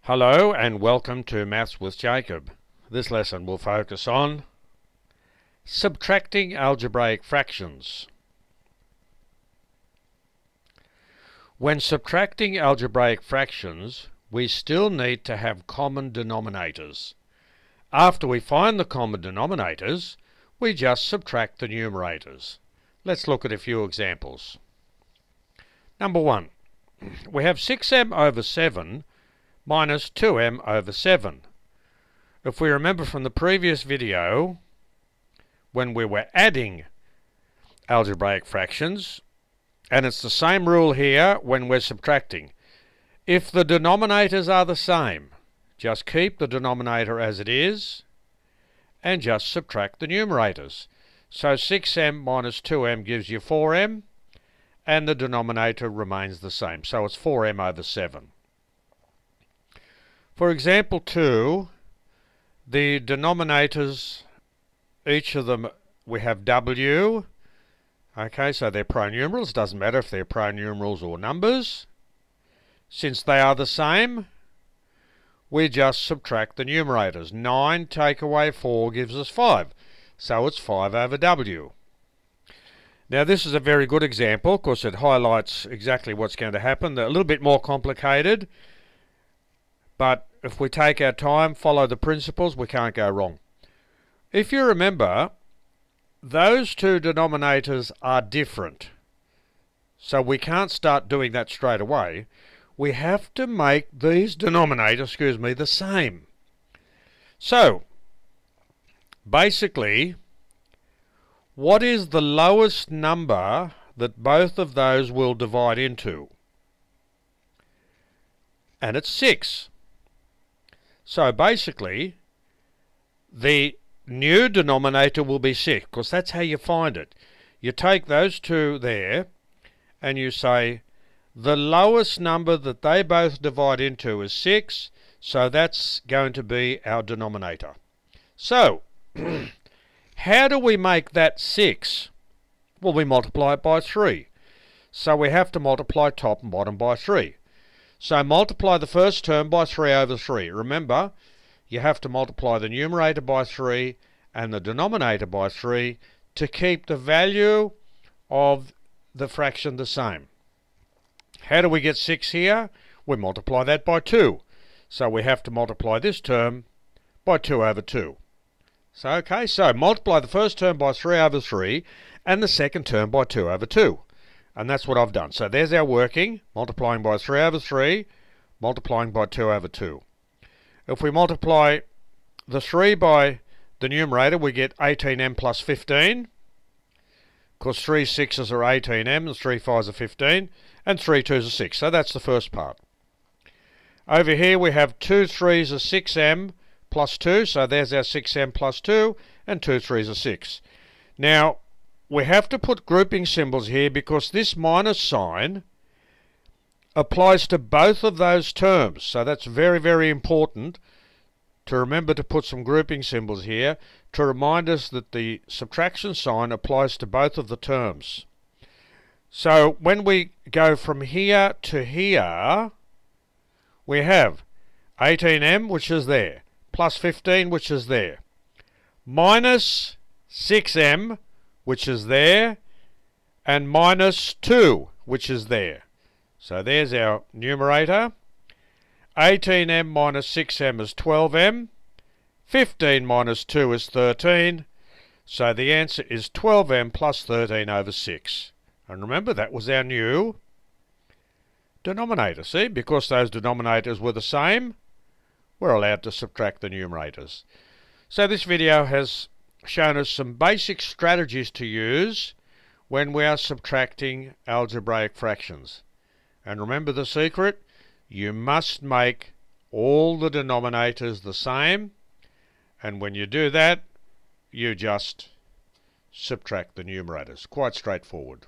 Hello and welcome to Maths with Jacob. This lesson will focus on subtracting algebraic fractions. When subtracting algebraic fractions, we still need to have common denominators. After we find the common denominators, we just subtract the numerators. Let's look at a few examples. Number 1. We have 6m over 7 minus 2m over 7. If we remember from the previous video, when we were adding algebraic fractions, and it's the same rule here when we're subtracting. If the denominators are the same, just keep the denominator as it is and just subtract the numerators. So 6m minus 2m gives you 4m and the denominator remains the same. So it's 4m over 7. For example 2, the denominators, each of them, we have w. Okay, so they're pronumerals. Doesn't matter if they're pronumerals or numbers. Since they are the same, we just subtract the numerators. 9 take away 4 gives us 5. So it's 5 over w. Now this is a very good example because it highlights exactly what's going to happen. They're a little bit more complicated, but if we take our time, follow the principles, we can't go wrong. If you remember, those two denominators are different. So we can't start doing that straight away. We have to make these denominators, the same. So, basically, what is the lowest number that both of those will divide into? And it's 6. So basically, the new denominator will be 6, because that's how you find it. You take those two there, and you say, the lowest number that they both divide into is 6, so that's going to be our denominator. So, how do we make that 6? Well, we multiply it by 3. So we have to multiply top and bottom by 3. So multiply the first term by 3 over 3. Remember, you have to multiply the numerator by 3 and the denominator by 3 to keep the value of the fraction the same. How do we get 6 here? We multiply that by 2. So we have to multiply this term by 2 over 2. So, okay, so multiply the first term by 3 over 3 and the second term by 2 over 2. And that's what I've done. So there's our working, multiplying by 3 over 3, multiplying by 2 over 2. If we multiply the 3 by the numerator, we get 18m plus 15. Because 3 6s are 18m, and 3 5s are 15, and 3 2s are 6. So that's the first part. Over here we have 2 3s are 6m plus 2, so there's our 6m plus 2, and 2 3s are 6. Now, we have to put grouping symbols here because this minus sign applies to both of those terms. So that's very, very important to remember to put some grouping symbols here to remind us that the subtraction sign applies to both of the terms. So when we go from here to here, we have 18m, which is there, plus 15, which is there, minus 6m, which is there, and minus 2, which is there. So there's our numerator. 18m minus 6m is 12m. 15 minus 2 is 13. So the answer is 12m plus 13 over 6. And remember, that was our new denominator. See, because those denominators were the same, we're allowed to subtract the numerators. So this video has shown us some basic strategies to use when we are subtracting algebraic fractions. And remember the secret, you must make all the denominators the same, and when you do that, you just subtract the numerators. Quite straightforward.